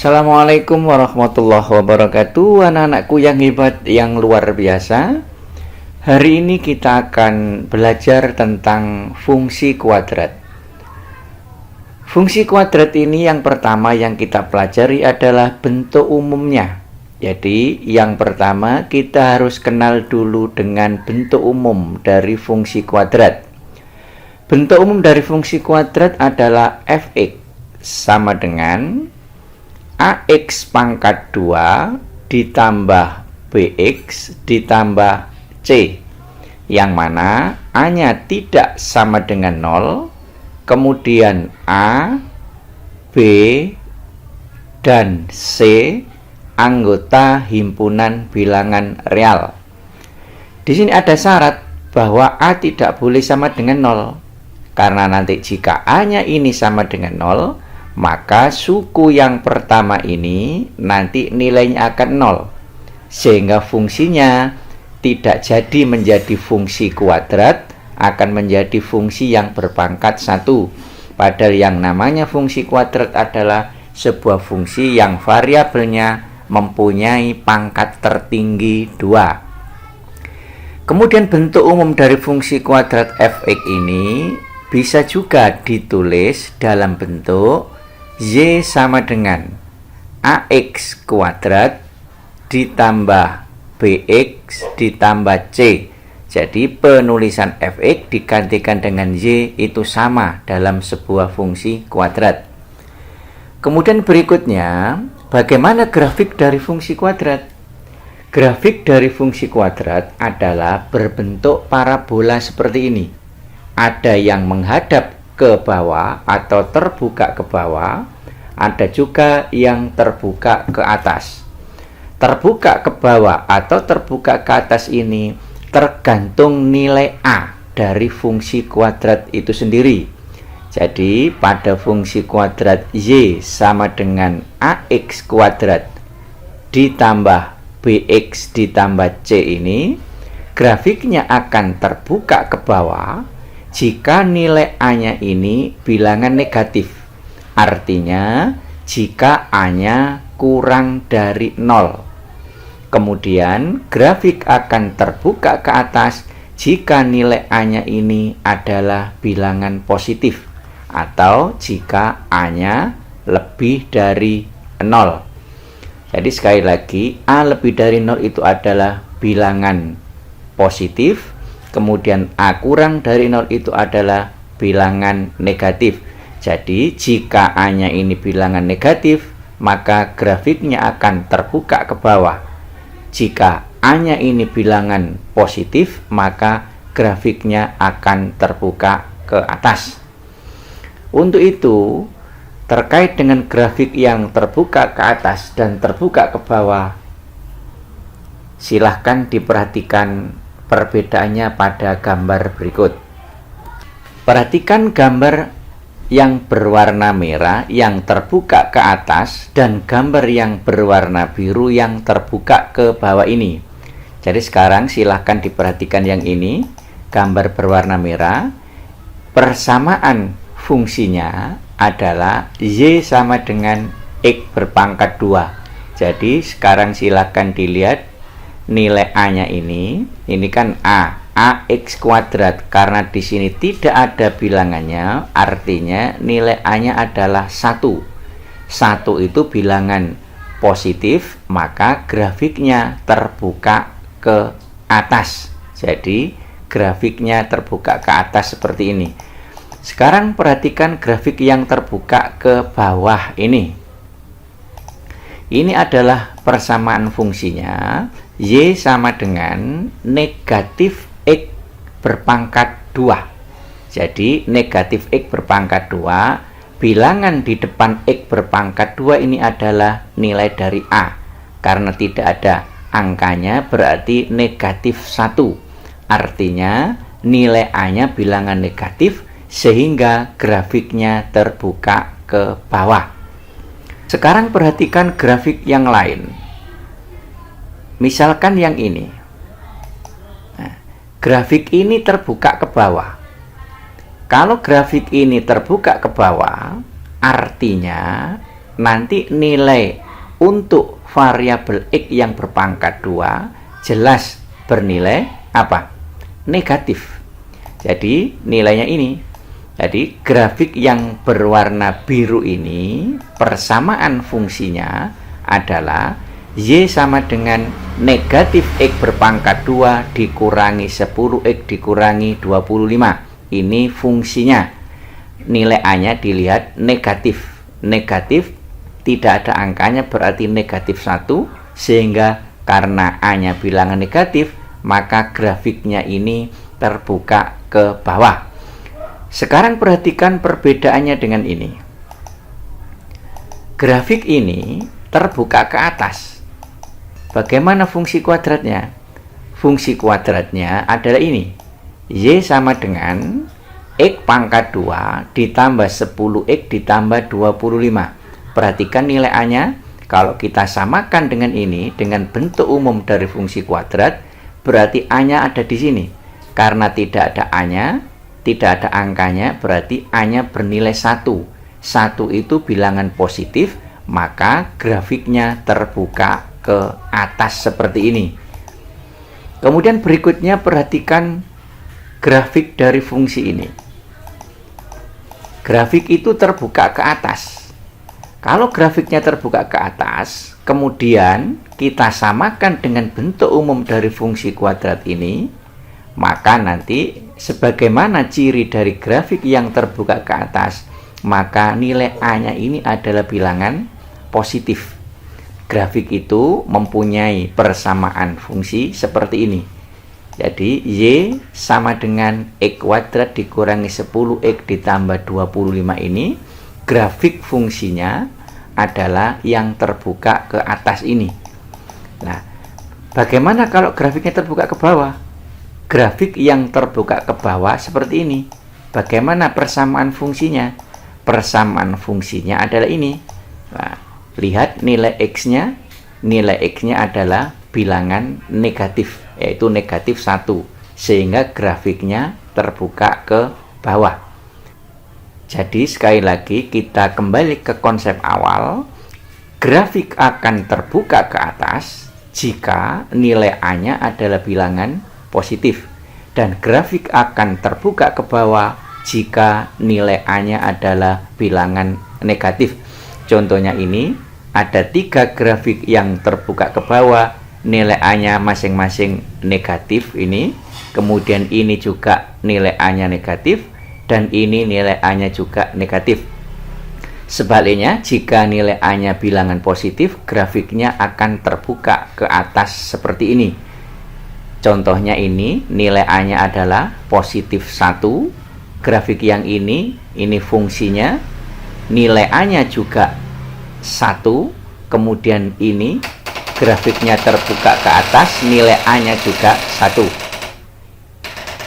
Assalamualaikum warahmatullahi wabarakatuh. Anak-anakku yang hebat, yang luar biasa. Hari ini kita akan belajar tentang fungsi kuadrat. Fungsi kuadrat ini yang pertama yang kita pelajari adalah bentuk umumnya. Jadi yang pertama kita harus kenal dulu dengan bentuk umum dari fungsi kuadrat. Bentuk umum dari fungsi kuadrat adalah fx sama dengan ax pangkat 2 ditambah bx ditambah c, yang mana a-nya tidak sama dengan 0, kemudian a, b, dan c anggota himpunan bilangan real. Di sini ada syarat bahwa a tidak boleh sama dengan 0, karena nanti jika a-nya ini sama dengan 0, maka suku yang pertama ini nanti nilainya akan 0, sehingga fungsinya tidak jadi menjadi fungsi kuadrat, akan menjadi fungsi yang berpangkat 1. Padahal yang namanya fungsi kuadrat adalah sebuah fungsi yang variabelnya mempunyai pangkat tertinggi 2. Kemudian bentuk umum dari fungsi kuadrat fx ini bisa juga ditulis dalam bentuk y sama dengan ax kuadrat ditambah bx ditambah c. Jadi penulisan fx digantikan dengan y itu sama dalam sebuah fungsi kuadrat. Kemudian berikutnya, bagaimana grafik dari fungsi kuadrat? Grafik dari fungsi kuadrat adalah berbentuk parabola seperti ini. Ada yang menghadap ke bawah atau terbuka ke bawah, ada juga yang terbuka ke atas. Terbuka ke bawah atau terbuka ke atas ini tergantung nilai a dari fungsi kuadrat itu sendiri. Jadi pada fungsi kuadrat y sama dengan ax kuadrat ditambah bx ditambah c ini, grafiknya akan terbuka ke bawah jika nilai a-nya ini bilangan negatif. Artinya jika a-nya kurang dari 0. Kemudian grafik akan terbuka ke atas jika nilai a-nya ini adalah bilangan positif, atau jika a-nya lebih dari 0. Jadi sekali lagi, a lebih dari 0 itu adalah bilangan positif, kemudian a kurang dari 0 itu adalah bilangan negatif. Jadi jika a-nya ini bilangan negatif, maka grafiknya akan terbuka ke bawah. Jika a-nya ini bilangan positif, maka grafiknya akan terbuka ke atas. Untuk itu, terkait dengan grafik yang terbuka ke atas dan terbuka ke bawah, silahkan diperhatikan perbedaannya pada gambar berikut. Perhatikan gambar yang berwarna merah yang terbuka ke atas dan gambar yang berwarna biru yang terbuka ke bawah ini. Jadi sekarang silahkan diperhatikan yang ini, gambar berwarna merah. Persamaan fungsinya adalah y sama dengan x berpangkat 2. Jadi sekarang silahkan dilihat nilai a-nya ini kan ax kuadrat, karena di sini tidak ada bilangannya, artinya nilai a-nya adalah 1. 1 itu bilangan positif, maka grafiknya terbuka ke atas. Jadi grafiknya terbuka ke atas seperti ini. Sekarang perhatikan grafik yang terbuka ke bawah ini. Ini adalah persamaan fungsinya. Y sama dengan negatif x berpangkat 2. Jadi negatif x berpangkat 2, bilangan di depan x berpangkat 2 ini adalah nilai dari a. Karena tidak ada angkanya berarti negatif 1. Artinya nilai a-nya bilangan negatif, sehingga grafiknya terbuka ke bawah. Sekarang perhatikan grafik yang lain. Misalkan yang ini. Nah, grafik ini terbuka ke bawah. Kalau grafik ini terbuka ke bawah, artinya nanti nilai untuk variabel X yang berpangkat 2 jelas bernilai apa? Negatif. Jadi nilainya ini. Jadi grafik yang berwarna biru ini persamaan fungsinya adalah Y sama dengan negatif X berpangkat 2 dikurangi 10X dikurangi 25. Ini fungsinya. Nilai A-nya dilihat negatif. Negatif tidak ada angkanya berarti negatif 1. Sehingga karena A-nya bilangan negatif, maka grafiknya ini terbuka ke bawah. Sekarang perhatikan perbedaannya dengan ini. Grafik ini terbuka ke atas. Bagaimana fungsi kuadratnya? Fungsi kuadratnya adalah ini. Y sama dengan X pangkat 2 ditambah 10X ditambah 25. Perhatikan nilai A-nya. Kalau kita samakan dengan ini, dengan bentuk umum dari fungsi kuadrat, berarti A-nya ada di sini. Karena tidak ada A-nya, tidak ada angkanya, berarti A-nya bernilai 1. 1 itu bilangan positif, maka grafiknya terbuka ke atas seperti ini. Kemudian berikutnya perhatikan grafik dari fungsi ini. Grafik itu terbuka ke atas. Kalau grafiknya terbuka ke atas, kemudian kita samakan dengan bentuk umum dari fungsi kuadrat ini, maka nanti sebagaimana ciri dari grafik yang terbuka ke atas, maka nilai A-nya ini adalah bilangan positif. Grafik itu mempunyai persamaan fungsi seperti ini. Jadi Y sama dengan X kuadrat dikurangi 10X ditambah 25 ini, grafik fungsinya adalah yang terbuka ke atas ini. Nah, bagaimana kalau grafiknya terbuka ke bawah? Grafik yang terbuka ke bawah seperti ini. Bagaimana persamaan fungsinya? Persamaan fungsinya adalah ini. Nah, lihat nilai X-nya. Nilai X-nya adalah bilangan negatif, yaitu negatif 1. Sehingga grafiknya terbuka ke bawah. Jadi sekali lagi kita kembali ke konsep awal. Grafik akan terbuka ke atas jika nilai A-nya adalah bilangan positif, dan grafik akan terbuka ke bawah jika nilai A-nya adalah bilangan negatif. Contohnya ini ada 3 grafik yang terbuka ke bawah, nilai A-nya masing-masing negatif ini, kemudian ini juga nilai A-nya negatif, dan ini nilai A-nya juga negatif. Sebaliknya, jika nilai A-nya bilangan positif, grafiknya akan terbuka ke atas seperti ini. Contohnya ini, nilai A-nya adalah positif 1. Grafik yang ini fungsinya. Nilai A-nya juga 1. Kemudian ini, grafiknya terbuka ke atas, nilai A-nya juga 1.